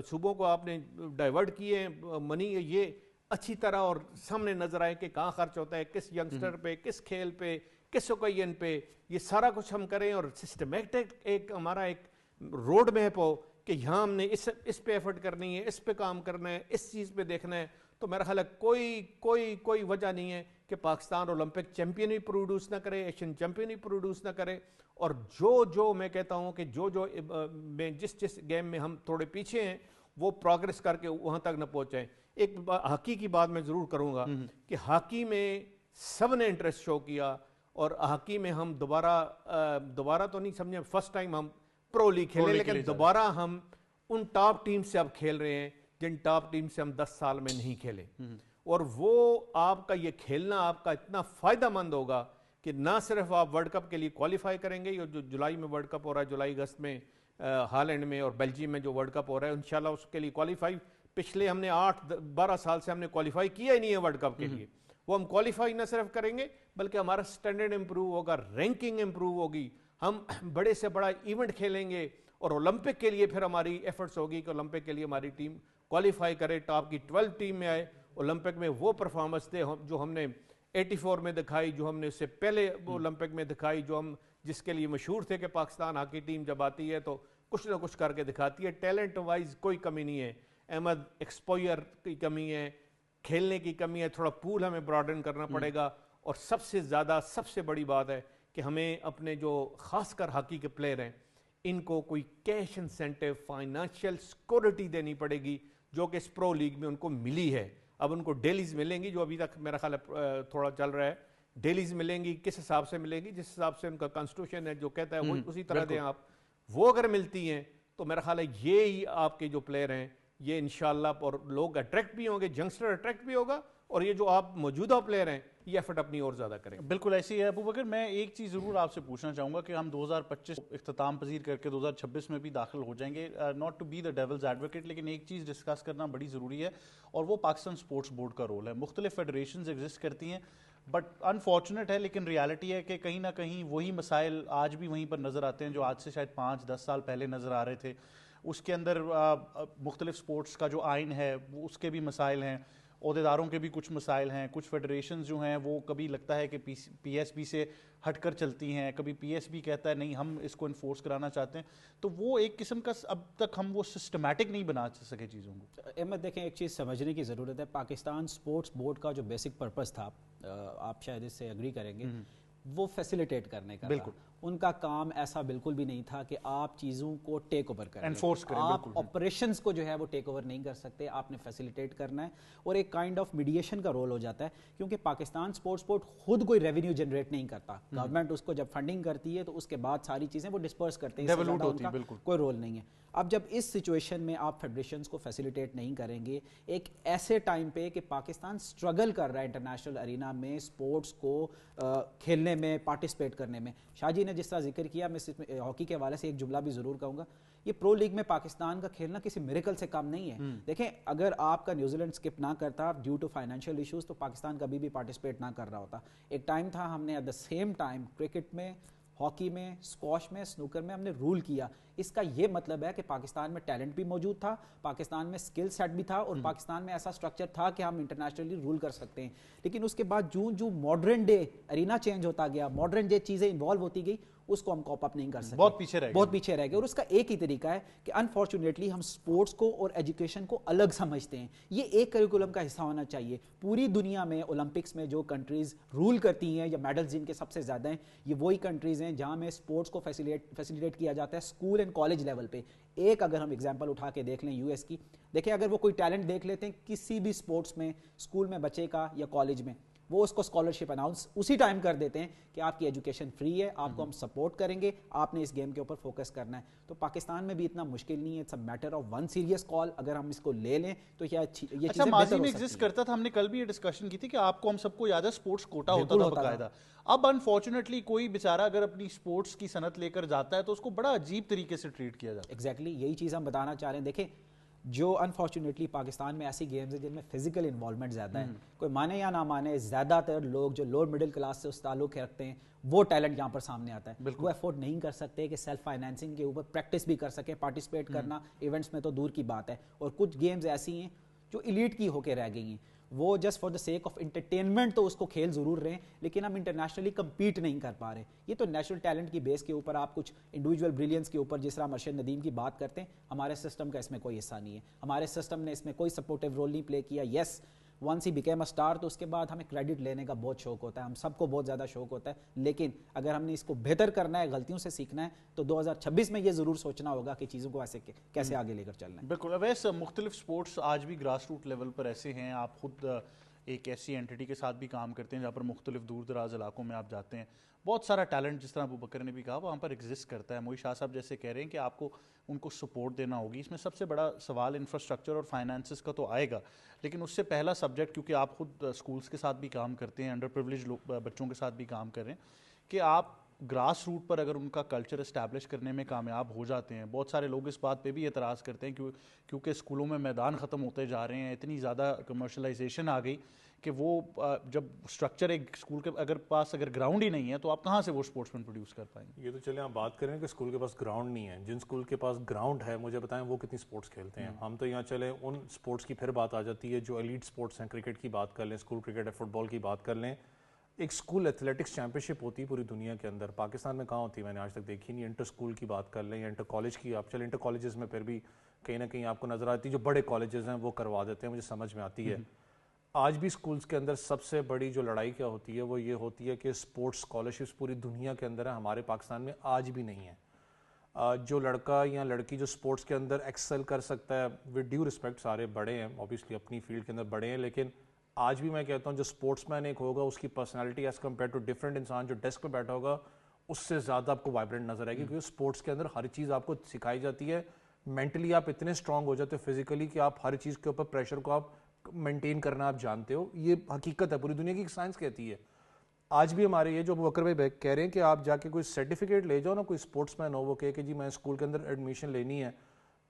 Speaker 2: صوبوں کو آپ نے ڈائیورٹ کیے ہیں منی, یہ اچھی طرح اور سامنے نظر آئے کہ کہاں خرچ ہوتا ہے, کس ینگسٹر پہ, کس کھیل پہ, کس اوکیزن پہ, یہ سارا کچھ ہم کریں, اور سسٹمیٹک ایک ہمارا ایک روڈ میپ ہو کہ یہاں ہم نے اس پہ ایفرٹ کرنی ہے, اس پہ کام کرنا ہے, اس چیز پہ دیکھنا ہے. تو میرا خیال ہے کوئی وجہ نہیں ہے کہ پاکستان اولمپک چیمپئن بھی پروڈیوس نہ کرے, ایشین چیمپئن بھی پروڈیوس نہ کرے. اور جو میں کہتا ہوں کہ جو میں جس گیم میں ہم تھوڑے پیچھے ہیں وہ پروگریس کر کے وہاں تک نہ پہنچائیں. ایک ہاکی کی بات میں ضرور کروں گا کہ ہاکی میں سب نے انٹرسٹ شو کیا, اور ہاکی میں ہم دوبارہ تو نہیں سمجھیں فرسٹ ٹائم ہم پرو لیگ کھیلے, لیکن دوبارہ ہم ان ٹاپ ٹیم سے اب کھیل رہے ہیں جن ٹاپ ٹیم سے ہم 10 سال میں نہیں کھیلے. اور وہ آپ کا یہ کھیلنا آپ کا اتنا فائدہ مند ہوگا کہ نہ صرف آپ ورلڈ کپ کے لیے کوالیفائی کریں گے, جو جولائی میں ورلڈ کپ ہو رہا ہے, جولائی اگست میں ہالینڈ میں اور بیلجیم میں جو ورلڈ کپ ہو رہا ہے, انشاءاللہ اس کے لیے کوالیفائی, پچھلے ہم نے 8-12 سال سے ہم نے کوالیفائی کیا ہی نہیں ہے ورلڈ کپ کے لیے. وہ ہم کوالیفائی نہ صرف کریں گے بلکہ ہمارا سٹینڈرڈ امپروو ہوگا, رینکنگ امپروو ہوگی, ہم بڑے سے بڑا ایونٹ کھیلیں گے, اور اولمپک کے لیے پھر ہماری ایفرٹس ہوگی کہ اولمپک کے لیے ہماری ٹیم کوالیفائی کرے, ٹاپ کی 12 ٹیم میں آئے, اولمپک میں وہ پرفارمنس دے جو ہم نے 84 میں دکھائی, جو ہم نے اس سے پہلے اولمپک میں دکھائی, جس کے لیے مشہور تھے کہ پاکستان ہاکی ٹیم جب آتی ہے تو کچھ نہ کچھ کر کے دکھاتی ہے. ٹیلنٹ وائز کوئی کمی نہیں ہے احمد, ایکسپوئر کی کمی ہے, کھیلنے کی کمی ہے, تھوڑا پول ہمیں براڈن کرنا پڑے گا. اور سب سے زیادہ سب سے بڑی بات ہے کہ ہمیں اپنے جو خاص کر ہاکی کے پلیئر ہیں ان کو کوئی کیش انسینٹیو, فائنانشیل سیکورٹی دینی پڑے گی, جو کہ اس پرو لیگ میں ان کو ملی ہے. اب ان کو ڈیلیز ملیں گی, جو ابھی تک میرا خیال ہے تھوڑا چل رہا ہے, ڈیلیز ملیں گی, کس حساب سے ملیں گی, جس حساب سے ان کا کانسٹیٹیوشن ہے جو کہتا ہے وہ اسی طرح دیں آپ. وہ اگر ملتی ہیں تو میرا خیال ہے یہی آپ کے جو پلیئر ہیں یہ انشاءاللہ, اور لوگ اٹریکٹ بھی ہوں گے, ینگسٹر اٹریکٹ بھی ہوگا, اور یہ جو آپ موجودہ پلیئر ہیں یہ ایفرٹ اپنی اور زیادہ کریں.
Speaker 1: بالکل ایسی ہے ابو بکر. میں ایک چیز ضرور آپ سے پوچھنا چاہوں گا کہ ہم 2025 اختتام پذیر کر کے 2026 میں بھی داخل ہو جائیں گے, not to be the devil's advocate, لیکن ایک چیز ڈسکس کرنا بڑی ضروری ہے, اور وہ پاکستان سپورٹس بورڈ کا رول ہے. مختلف فیڈریشنز ایگزسٹ کرتی ہیں, بٹ انفارچونیٹ ہے لیکن ریالٹی ہے کہ کہیں نہ کہیں وہی مسائل آج بھی وہیں پر نظر آتے ہیں جو آج سے شاید 5-10 سال پہلے نظر آ رہے تھے. اس کے اندر مختلف سپورٹس کا جو آئین ہے اس کے بھی مسائل ہیں, عہدیداروں کے بھی کچھ مسائل ہیں, کچھ فیڈریشنز جو ہیں وہ کبھی لگتا ہے کہ پی ایس بی سے ہٹ کر چلتی ہیں, کبھی پی ایس بی کہتا ہے نہیں ہم اس کو انفورس کرانا چاہتے ہیں. تو وہ ایک قسم کا اب تک ہم وہ سسٹمیٹک نہیں بنا سکے چیزوں کو.
Speaker 3: احمد دیکھیں, ایک چیز سمجھنے کی ضرورت ہے, پاکستان سپورٹس بورڈ کا جو بیسک پرپس تھا, آپ شاید اس سے اگری کریں گے, وہ فیسیلیٹیٹ کرنے کا تھا. ان کا کام ایسا بالکل بھی نہیں تھا کہ آپ چیزوں کو ٹیک اوور کریں,
Speaker 1: انفورس کریں,
Speaker 3: آپ آپریشنز کو جو ہے وہ ٹیک اوور نہیں کر سکتے, آپ نے فیسیلیٹیٹ کرنا ہے, اور ایک کائنڈ آف میڈیشن کا رول ہو جاتا ہے, کیونکہ پاکستان سپورٹس بورڈ خود کوئی ریونیو جنریٹ نہیں کرتا. گورنمنٹ اس کو جب فنڈنگ کرتی ہے تو اس کے بعد ساری چیزیں وہ ڈسپرس کرتے ہیں, کوئی رول نہیں ہے. اب جب اس سچویشن میں آپ فیڈریشنز کو فیسیلیٹیٹ نہیں کریں گے, ایک ایسے ٹائم پہ کہ پاکستان سٹرگل کر رہا ہے انٹرنیشنل ارینا میں سپورٹس کو کھیلنے میں, پارٹیسپیٹ کرنے میں. شاہ جی نے جس طرح ذکر کیا, میں ہاکی کے حوالے سے ایک جملہ بھی ضرور کہوں گا, یہ پرو لیگ میں پاکستان کا کھیلنا کسی میریکل سے کم نہیں ہے. دیکھیں, اگر آپ کا نیوزی لینڈ اسکپ نہ کرتا ڈیو ٹو فائنینشیل ایشوز تو پاکستان کبھی بھی پارٹیسپیٹ نہ کر رہا ہوتا. ایک ٹائم تھا ہم نے at the same time cricket میں, ہاکی میں, اسکواش میں, سنوکر میں ہم نے رول کیا. اس کا یہ مطلب ہے کہ پاکستان میں ٹیلنٹ بھی موجود تھا, پاکستان میں اسکل سیٹ بھی تھا, اور پاکستان میں ایسا سٹرکچر تھا کہ ہم انٹرنیشنلی رول کر سکتے ہیں. لیکن اس کے بعد جو ماڈرن ڈے ارینا چینج ہوتا گیا, ماڈرن ڈے چیزیں انوالو ہوتی گئی, اس کو ہم کاپ اپ نہیں کر سکتے,
Speaker 1: بہت پیچھے رہ گئے.
Speaker 3: اور اس کا ایک ہی طریقہ ہے کہ انفارچونیٹلی ہم سپورٹس کو اور ایجوکیشن کو الگ سمجھتے ہیں. یہ ایک کریکولم کا حصہ ہونا چاہیے. پوری دنیا میں اولمپکس میں جو کنٹریز رول کرتی ہیں یا میڈلز جن کے سب سے زیادہ ہیں, یہ وہی کنٹریز ہیں جہاں میں سپورٹس کو فیسیلیٹیٹ کیا جاتا ہے اسکول اینڈ کالج لیول پہ. ایک اگر ہم ایگزامپل اٹھا کے دیکھ لیں یو ایس کی, دیکھیں اگر وہ کوئی ٹیلنٹ دیکھ لیتے ہیں کسی بھی سپورٹس میں, اسکول میں بچے کا یا کالج میں, وہ اس کو اسکالرشپ اناؤنس اسی ٹائم کر دیتے ہیں کہ آپ کی ایجوکیشن فری ہے, آپ کو ہم سپورٹ کریں گے, آپ نے اس گیم کے اوپر فوکس کرنا ہے. تو پاکستان میں بھی اتنا مشکل نہیں ہے, it's a matter of one serious call. اگر ہم اس کو لے لیں تو یہ
Speaker 1: اچھا ماضی میں ایگزسٹ کرتا تھا, ہم نے کل بھی یہ ڈسکشن کی تھی کہ آپ کو ہم سب کو یاد ہے اسپورٹس کوٹا ہوتا تھا باقاعدہ. اب انفارچونیٹلی کوئی بیچارہ اگر اپنی اسپورٹس کی صنعت لے کر جاتا ہے تو اس کو بڑا عجیب طریقے سے ٹریٹ کیا جاتا ہے.
Speaker 3: ایگزیکٹلی یہی چیز ہم بتانا چاہ رہے ہیں. دیکھیں جو انفارچونیٹلی پاکستان میں ایسی گیمز ہیں جن میں فزیکل انوالومنٹ زیادہ ہے, کوئی مانے یا نہ مانے, زیادہ تر لوگ جو لوور مڈل کلاس سے اس تعلق رکھتے ہیں وہ ٹیلنٹ یہاں پر سامنے آتا ہے. وہ افورڈ نہیں کر سکتے کہ سیلف فائنینسنگ کے اوپر پریکٹس بھی کر سکے, پارٹیسپیٹ کرنا ایونٹس میں تو دور کی بات ہے. اور کچھ گیمز ایسی ہیں جو ایلیٹ کی ہو کے رہ گئی ہیں, وہ just for the sake of entertainment تو اس کو کھیل ضرور رہے ہیں, لیکن ہم انٹرنیشنلی کمپیٹ نہیں کر پا رہے. یہ تو نیشنل ٹیلنٹ کی بیس کے اوپر, آپ کچھ انڈیویجول بریلینس کے اوپر جس طرح مرشد ندیم کی بات کرتے ہیں, ہمارے سسٹم کا اس میں کوئی حصہ نہیں ہے. ہمارے سسٹم نے اس میں کوئی سپورٹیو رول نہیں پلے کیا. Yes once he became a star تو اس کے بعد ہمیں کریڈٹ لینے کا بہت شوق ہوتا ہے, ہم سب کو بہت زیادہ شوق ہوتا ہے, لیکن اگر ہم نے اس کو بہتر کرنا ہے, غلطیوں سے سیکھنا ہے, تو 2026 میں یہ ضرور سوچنا ہوگا کہ چیزوں کو ایسے کیسے آگے لے کر چلنا ہے.
Speaker 1: بالکل. ویسے مختلف سپورٹس آج بھی گراس روٹ لیول پر ایسے ہیں, آپ خود ایک ایسی اینٹی کے ساتھ بھی کام کرتے ہیں جہاں پر مختلف دور دراز علاقوں میں آپ جاتے ہیں, بہت سارا ٹیلنٹ جس طرح ابو بکر نے بھی کہا وہاں پر ایگزسٹ کرتا ہے. موئی شاہ صاحب جیسے کہہ رہے ہیں کہ آپ کو ان کو سپورٹ دینا ہوگی. اس میں سب سے بڑا سوال انفراسٹرکچر اور فائنانسز کا تو آئے گا, لیکن اس سے پہلا سبجیکٹ, کیونکہ آپ خود اسکولس کے ساتھ بھی کام کرتے ہیں, انڈر پریویلیج بچوں کے ساتھ بھی کام کر رہے ہیں, کہ آپ گراس روٹ پر اگر ان کا کلچر اسٹیبلش کرنے میں کامیاب ہو جاتے ہیں. بہت سارے لوگ اس بات پہ بھی اعتراض کرتے ہیں کیونکہ اسکولوں میں میدان ختم ہوتے جا رہے ہیں, اتنی زیادہ کمرشلائزیشن آ گئی کہ وہ جب اسٹرکچر ایک اسکول کے اگر گراؤنڈ ہی نہیں ہے تو آپ کہاں سے وہ اسپورٹس مین پروڈیوس کر پائیں گے.
Speaker 4: یہ تو چلیں آپ بات کریں کہ اسکول کے پاس گراؤنڈ نہیں ہے, جن اسکول کے پاس گراؤنڈ ہے مجھے بتائیں وہ کتنی اسپورٹس کھیلتے ہیں. ہم تو یہاں چلیں ان اسپورٹس کی پھر بات آ جاتی ہے جو ایلیٹ اسپورٹس ہیں. کرکٹ کی بات کر لیں, اسکول کرکٹ ہے, فٹ بال کی بات کر لیں. ایک اسکول ایتھلیٹکس چیمپئن شپ ہوتی ہے پوری دنیا کے اندر, پاکستان میں کہاں ہوتی ہے میں نے آج تک دیکھی نہیں. انٹر اسکول کی بات کر لیں یا انٹر کالج کی, آپ چلیں انٹر کالجز میں پھر بھی کہیں نہ کہیں آپ کو نظر آتی ہے جو بڑے کالجز ہیں وہ کروا دیتے ہیں, مجھے سمجھ میں آتی ہے. آج بھی اسکولس کے اندر سب سے بڑی جو لڑائی کیا ہوتی ہے وہ یہ ہوتی ہے کہ اسپورٹس اسکالرشپس پوری دنیا کے اندر ہے, ہمارے پاکستان میں آج بھی نہیں ہے. جو لڑکا یا لڑکی جو اسپورٹس کے اندر ایکسل کر سکتا ہے, ود ڈیو رسپیکٹ سارے بڑے ہیں اوبیسلی اپنی فیلڈ کے اندر بڑے ہیں, لیکن آج بھی میں کہتا ہوں جو اسپورٹس مین ایک ہوگا اس کی personality as compare to different انسان جو ڈیسک پہ بیٹھا ہوگا اس سے زیادہ آپ کو وائبرنٹ نظر آئے گی, کیونکہ اسپورٹس کے اندر ہر چیز آپ کو سکھائی جاتی ہے. مینٹلی آپ اتنے اسٹرانگ ہو جاتے ہو فزیکلی کہ آپ ہر چیز کے اوپر پریشر کو آپ مینٹین کرنا آپ جانتے ہو. یہ حقیقت ہے, پوری دنیا کی سائنس کہتی ہے. آج بھی ہمارے یہ جو ابو بکر بھائی کہہ رہے ہیں کہ آپ جا کے کوئی سرٹیفکیٹ لے جاؤ نا, کوئی اسپورٹس مین ہو وہ کہے کہ جی میں اسکول کے اندر ایڈمیشن لینی ہے,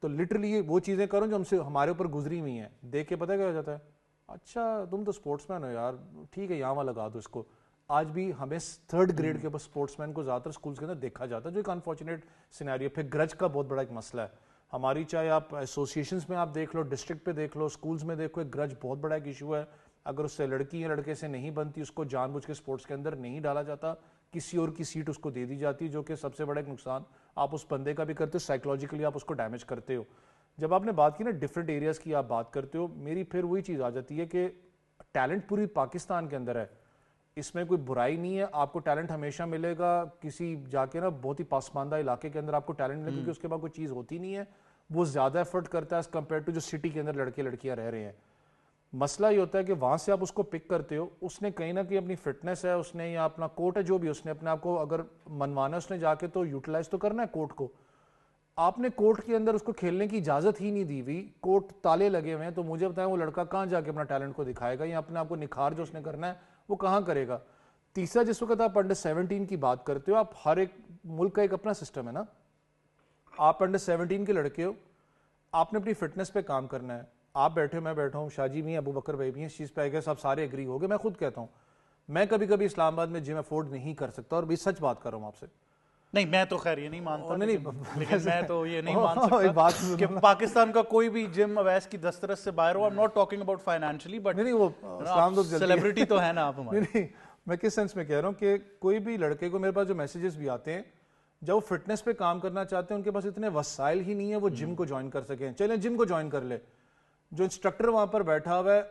Speaker 4: تو لٹرلی وہ چیزیں کرو جو ہمارے اوپر گزری ہوئی ہیں, دیکھ کے پتہ کیا ہو جاتا ہے, اچھا تم تو اسپورٹس مین ہو یار, ٹھیک ہے یہاں وہاں لگا دو اس کو. آج بھی ہمیں 3rd گریڈ کے اوپر اسپورٹس مین کو زیادہ تر اسکولس کے اندر دیکھا جاتا ہے, جو ایک انفارچونیٹ سینیریو. پھر گرج کا بہت بڑا ایک مسئلہ ہے ہماری, چاہے آپ ایسوسیشنس میں آپ دیکھ لو, ڈسٹرکٹ پہ دیکھ لو, اسکولس میں دیکھو, ایک گرج بہت بڑا ایک ایشو ہے. اگر اس سے لڑکی یا لڑکے سے نہیں بنتی اس کو جان بوجھ کے اسپورٹس کے اندر نہیں ڈالا جاتا, کسی اور کی سیٹ اس کو دے دی جاتی, جو کہ سب سے بڑا ایک نقصان آپ اس بندے کا بھی کرتے ہو, سائیکولوجیکلی آپ اس کو ڈیمیج کرتے ہو. جب آپ نے بات کی نا ڈفرینٹ ایریاز کی آپ بات کرتے ہو, میری پھر وہی چیز آ جاتی ہے کہ ٹیلنٹ پوری پاکستان کے اندر ہے, اس میں کوئی برائی نہیں ہے. آپ کو ٹیلنٹ ہمیشہ ملے گا, کسی جا کے نا بہت ہی پسماندہ علاقے کے اندر آپ کو ٹیلنٹ ملے, کیونکہ اس کے بعد کوئی چیز ہوتی نہیں ہے, وہ زیادہ ایفرٹ کرتا ہے ایز کمپیئر ٹو جو سٹی کے اندر لڑکے لڑکیاں رہ رہے ہیں. مسئلہ یہ ہوتا ہے کہ وہاں سے آپ اس کو پک کرتے ہو, اس نے کہیں نہ کہیں اپنی فٹنس ہے, اس نے یا اپنا کوٹ ہے, جو بھی اس نے اپنے آپ کو اگر منوانا اس نے جا کے تو یوٹیلائز تو کرنا ہے کوٹ کو. آپ نے کوٹ کے اندر اس کو کھیلنے کی اجازت ہی نہیں دی ہوئی, کوٹ تالے لگے ہوئے ہیں, تو مجھے بتائیں وہ لڑکا کہاں جا کے اپنا ٹیلنٹ کو دکھائے گا, یا اپنے آپ کو نکھار جو اس نے کرنا ہے وہ کہاں کرے گا. تیسرا, جس وقت آپ انڈر 17 کی بات کرتے ہو, آپ ہر ایک ملک کا ایک اپنا سسٹم ہے نا, آپ انڈر 17 کے لڑکے ہو, آپ نے اپنی فٹنس پہ کام کرنا ہے. آپ بیٹھے ہو, میں بیٹھا ہوں, شاہ جی بھی ہیں, ابو بکر بھائی بھی ہیں, اس چیز پہ آئے گا سب سارے ایگری ہو گئے. میں خود کہتا ہوں میں کبھی کبھی اسلام آباد میں جم افورڈ نہیں کر سکتا, اور بھی سچ بات کر رہا ہوں آپ سے.
Speaker 1: نہیں میں تو خیر یہ نہیں مانتا, لیکن میں تو یہ نہیں مان سکتا کہ پاکستان کا کوئی بھی جم اویس کی دسترس سے باہر ہو. I'm not talking about financially, but
Speaker 4: نہیں وہ
Speaker 1: سیلیبریٹی تو ہے نا آپ ہمارے.
Speaker 4: نہیں میں کس سینس میں کہہ رہا ہوں کہ کوئی بھی لڑکے کو, میرے پاس جو میسیجز بھی آتے ہیں, جب وہ فٹنس پہ کام کرنا چاہتے ہیں ان کے پاس اتنے وسائل ہی نہیں ہے وہ جم کو جوائن کر سکیں. چلیں جم کو جوائن کر لے, جو انسٹرکٹر وہاں پر بیٹھا ہوا ہے,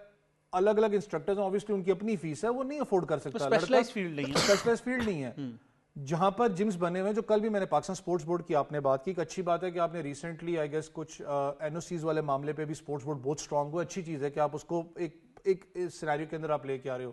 Speaker 4: الگ الگ انسٹرکٹرز ہیں, obviously ان کی اپنی فیس ہے, وہ نہیں افورڈ کر سکتا.
Speaker 1: اسپیشلائز فیلڈ نہیں
Speaker 4: ہے. جہاں پر جمز بنے ہوئے ہیں, جو کل بھی میں نے پاکستان سپورٹس بورڈ کی آپ نے بات کی, ایک اچھی بات ہے کہ آپ نے ریسنٹلی آئی گیس کچھ این او سیز والے معاملے پہ بھی سپورٹس بورڈ بہت اسٹرانگ ہوا, اچھی چیز ہے کہ آپ اس کو ایک سینیریو کے اندر آپ لے کے آ رہے ہو.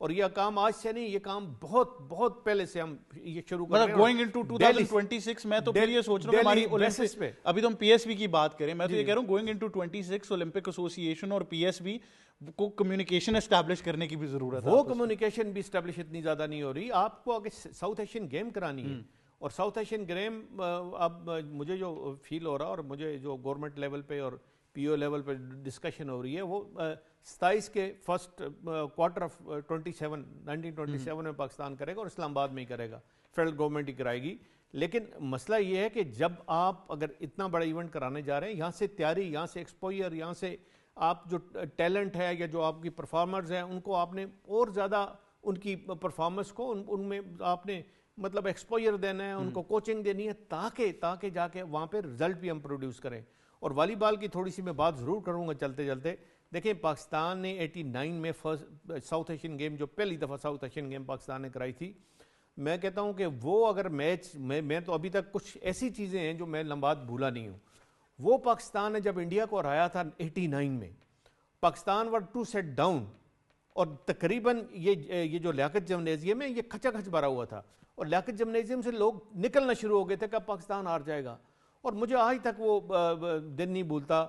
Speaker 2: اور یہ کام آج سے نہیں, یہ کام بہت بہت پہلے سے ہم یہ شروع کر رہے ہیں.
Speaker 1: گوئنگ انٹو 2026 میں تو پھر یہ سوچ رہا ہوں ہماری اولمپکس پہ, ابھی تو ہم پی ایس بی کی بات کریں, میں تو یہ کہہ رہا ہوں گوئنگ انٹو 26 اولمپک ایسوسی ایشن اور پی ایس بی کو کمیونیکیشن اسٹیبلش کرنے کی بھی ضرورت ہے.
Speaker 2: وہ کمیونیکیشن بھی اسٹیبلش اتنی زیادہ نہیں ہو رہی. آپ کو اگر ساؤتھ ایشین گیم کرانی ہے, اور ساؤتھ ایشین گیم اب مجھے جو فیل ہو رہا اور مجھے جو گورنمنٹ لیول پہ اور پی او لیول پہ ڈسکشن ہو رہی ہے, وہ 27 کے فرسٹ کوارٹر آف 1927 میں پاکستان کرے گا, اور اسلام آباد میں ہی کرے گا, فیڈرل گورنمنٹ ہی کرائے گی. لیکن مسئلہ یہ ہے کہ جب آپ اگر اتنا بڑا ایونٹ کرانے جا رہے ہیں, یہاں سے تیاری, یہاں سے ایکسپوئر, یہاں سے آپ جو ٹیلنٹ ہے یا جو آپ کی پرفارمرز ہیں ان کو آپ نے اور زیادہ ان کی پرفارمنس کو ان میں آپ نے مطلب ایکسپوئر دینا ہے, ان کو کوچنگ دینی ہے, تاکہ جا کے وہاں پہ رزلٹ بھی ہم پروڈیوس کریں. اور والی بال کی تھوڑی سی میں بات ضرور کروں گا چلتے چلتے. دیکھیں پاکستان نے 89 میں فرسٹ ساؤتھ ایشین گیم, جو پہلی دفعہ ساؤتھ ایشین گیم پاکستان نے کرائی تھی, میں کہتا ہوں کہ وہ اگر میچ میں تو ابھی تک کچھ ایسی چیزیں ہیں جو میں لمبات بھولا نہیں ہوں. وہ پاکستان نے جب انڈیا کو ہرایا تھا 89 میں, پاکستان ور 2 سیٹ ڈاؤن, اور تقریباً یہ جو لیاقت جمنیزیم ہے یہ کھچا کھچ بھرا ہوا تھا, اور لیاقت جمنیزیم سے لوگ نکلنا شروع ہو گئے تھے کہ پاکستان ہار جائے گا. اور مجھے آج تک وہ دن نہیں بھولتا,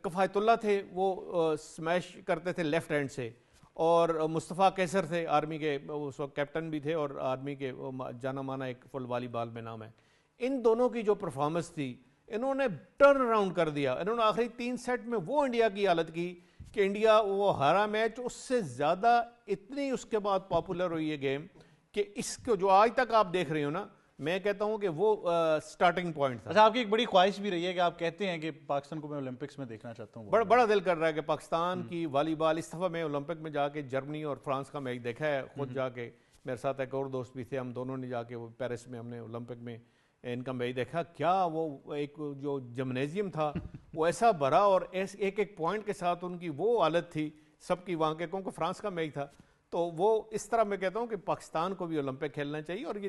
Speaker 2: کفایت اللہ تھے وہ سمیش کرتے تھے لیفٹ ہینڈ سے, اور مصطفیٰ کیسر تھے آرمی کے, اس وقت کیپٹن بھی تھے اور آرمی کے جانا مانا ایک فل والی بال میں نام ہے. ان دونوں کی جو پرفارمنس تھی, انہوں نے ٹرن اراؤنڈ کر دیا. انہوں نے آخری 3 سیٹ میں وہ انڈیا کی حالت کی کہ انڈیا وہ ہارا میچ, اس سے زیادہ اتنی اس کے بعد پاپولر ہوئی ہے گیم کہ اس کو جو آج تک آپ دیکھ رہے ہو نا, میں کہتا ہوں کہ وہ سٹارٹنگ پوائنٹ تھا.
Speaker 1: اچھا, آپ کی ایک بڑی خواہش بھی رہی ہے کہ آپ کہتے ہیں کہ پاکستان کو میں اولمپکس میں دیکھنا چاہتا ہوں.
Speaker 2: بڑا دل کر رہا ہے کہ پاکستان کی والی بال, اس دفعہ میں اولمپک میں جا کے جرمنی اور فرانس کا میچ دیکھا ہے خود جا کے, میرے ساتھ ایک اور دوست بھی تھے, ہم دونوں نے جا کے وہ پیرس میں ہم نے اولمپک میں ان کا میچ دیکھا. کیا وہ ایک جو جمنیزیم تھا وہ ایسا بھرا, اور ایک ایک پوائنٹ کے ساتھ ان کی وہ حالت تھی سب کی وہاں کے, کیونکہ فرانس کا میچ تھا. تو وہ اس طرح میں کہتا ہوں کہ پاکستان کو بھی اولمپک کھیلنا چاہیے. اور یہ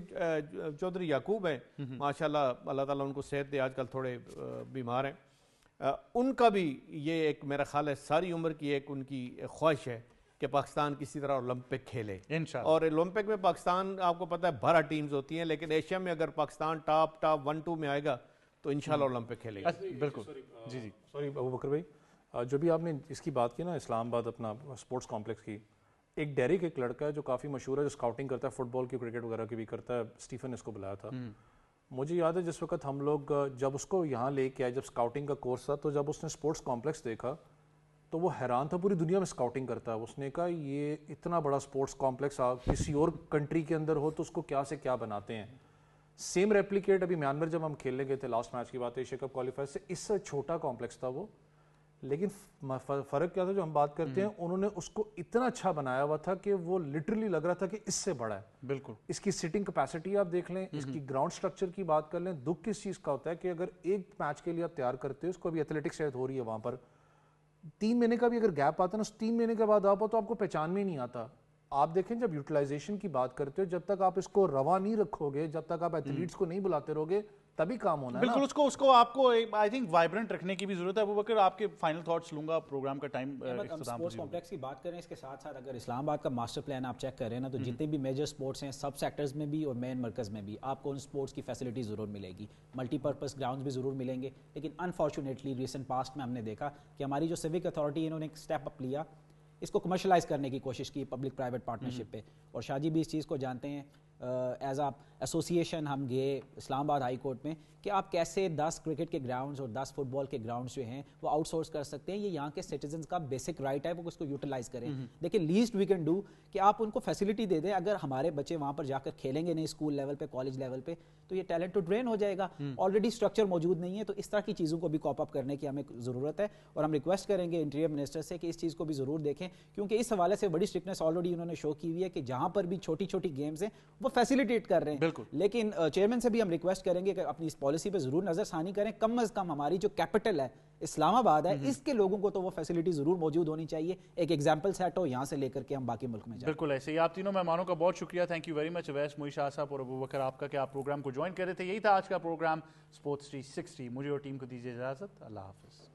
Speaker 2: چودھری یعقوب ہیں ماشاءاللہ, اللہ تعالیٰ ان کو صحت دے, آج کل تھوڑے بیمار ہیں, ان کا بھی یہ ایک میرا خیال ہے ساری عمر کی ایک ان کی خواہش ہے کہ پاکستان کسی طرح اولمپک کھیلے. اور اولمپک میں پاکستان آپ کو پتہ ہے 12 ٹیمز ہوتی ہیں, لیکن ایشیا میں اگر پاکستان ٹاپ 1-2 میں آئے گا تو انشاءاللہ اولمپک کھیلے گا.
Speaker 1: بالکل. جی
Speaker 4: سوری ابو بکر بھائی, جو بھی آپ نے اس کی بات کی نا اسلام آباد اپنا اسپورٹس کمپلیکس کی, ایک ڈیرک ایک لڑکا ہے جو کافی مشہور ہے, جو اسکاؤٹنگ کرتا ہے, فٹ بال کی, کرکٹ وغیرہ کی بھی کرتا ہے, اسٹیفن اس کو بلایا تھا. مجھے یاد ہے جس وقت ہم لوگ جب اس کو یہاں لے کے آئے, جب اسکاؤٹنگ کا کورس تھا, تو جب اس نے اسپورٹس کمپلیکس دیکھا تو وہ حیران تھا, پوری دنیا میں اسکاؤٹنگ کرتا ہے. اس نے کہا یہ اتنا بڑا اسپورٹس کمپلیکس کسی اور کنٹری کے اندر ہو تو اس کو کیا سے کیا بناتے ہیں. سیم ریپلیکیٹ ابھی میانمر جب ہم کھیلنے گئے تھے, لاسٹ میچ کی بات ہے, ایشیا کپ کوالیفائر سے, اس سے چھوٹا کمپلیکس تھا وہ, لیکن فرق کیا تھا جو ہم بات کرتے ہیں, انہوں نے اس کو اتنا اچھا بنایا ہوا تھا کہ وہ لٹرلی لگ رہا تھا کہ اس سے بڑا ہے. بالکل. اس کی سٹنگ کیپیسٹی آپ دیکھ لیں, اس کی گراؤنڈ سٹرکچر کی بات کر لیں. دکھ کس چیز کا ہوتا ہے کہ اگر ایک میچ کے لیے آپ تیار کرتے ہو, اس کو ابھی ایتھلیٹکس شاید ہو رہی ہے وہاں پر, 3 مہینے کا بھی اگر گیپ آتا ہے نا, اس 3 مہینے کے بعد آپ ہو تو آپ کو پہچان میں نہیں آتا. آپ دیکھیں جب یوٹیلائزیشن کی بات کرتے ہو, جب تک آپ اس کو رواں نہیں رکھو گے, جب تک آپ ایتھلیٹس کو نہیں بلاتے رہو گے, تبھی کام ہونا ہے.
Speaker 1: بالکل. اس کو آپ کو آئی تھنک وائبرنٹ رکھنے کی بھی ضرورت ہے. ابو بکر, آپ کے فائنل تھاٹس لوں گا, پروگرام کا ٹائم
Speaker 3: اسپورٹس کمپلیکس کی بات کریں, اس کے ساتھ ساتھ اگر اسلام آباد کا ماسٹر پلان آپ چیک کریں نا, تو جتنے بھی میجر اسپورٹس ہیں سب سیکٹرز میں بھی اور مین مرکز میں بھی آپ کو ان اسپورٹس کی فیسلٹی ضرور ملے گی. ملٹی پرپز گراؤنڈز بھی ضرور ملیں گے, لیکن انفارچونیٹلی ریسنٹ پاسٹ میں ہم نے دیکھا کہ ہماری جو سیوک اتھارٹی, انہوں نے ایک اسٹیپ اپ لیا, اس کو کمرشلائز کرنے کی کوشش کی پبلک پرائیویٹ پارٹنرشپ پہ. اور شاہ جی بھی اس چیز کو جانتے ہیں, ایز آ ایسوسیشن ہم گئے اسلام آباد ہائی کورٹ میں کہ آپ کیسے 10 کرکٹ کے گراؤنڈز اور 10 فٹ بال کے گراؤنڈز جو ہیں وہ آؤٹ سورس کر سکتے ہیں. یہ یہاں کے سٹیزنز کا بیسک رائٹ ہے, وہ اس کو یوٹیلائز کریں. لیکن لیسٹ وی کین ڈو کہ آپ ان کو فیسلٹی دے دیں. اگر ہمارے بچے وہاں پر جا کر کھیلیں گے نہیں اسکول لیول پہ, کالج لیول پہ, تو یہ ٹیلنٹ تو ڈرین ہو جائے گا. آلریڈی اسٹرکچر موجود نہیں ہے, تو اس طرح کی چیزوں کو بھی کاپ اپ کرنے کی ہمیں ضرورت ہے. اور ہم ریکویسٹ کریں گے انٹیریئر منسٹر سے کہ اس چیز کو بھی ضرور دیکھیں, کیونکہ اس حوالے سے بڑی اسٹرکٹنس آلریڈی انہوں نے شو کی ہوئی ہے کہ جہاں پر بھی چھوٹی چھوٹی گیمز ہیں وہ فیسیلیٹیٹ کر رہے ہیں. لیکن چیئرمین سے بھی ہم ریکویسٹ کریں گے کہ اپنی اس پالیسی پہ ضرور نظر ثانی کریں. کم از کم ہماری جو کیپٹل ہے اسلام آباد ہے, اس کے لوگوں کو تو وہ فیسلٹی ضرور موجود ہونی چاہیے. ایک ایگزامپل سیٹ ہو یہاں سے لے کر کے ہم باقی ملک میں جائیں.
Speaker 1: بالکل ایسے ہی. آپ تینوں مہمانوں کا بہت شکریہ, thank you very much, Awais, موئی شاہ صاحب اور ابو بکر آپ کا, کہ آپ پروگرام کو جوائن کر رہے تھے. یہی تھا آج کا پروگرام اسپورٹس 360. مجھے اور ٹیم کو دیجیے اجازت. اللہ حافظ.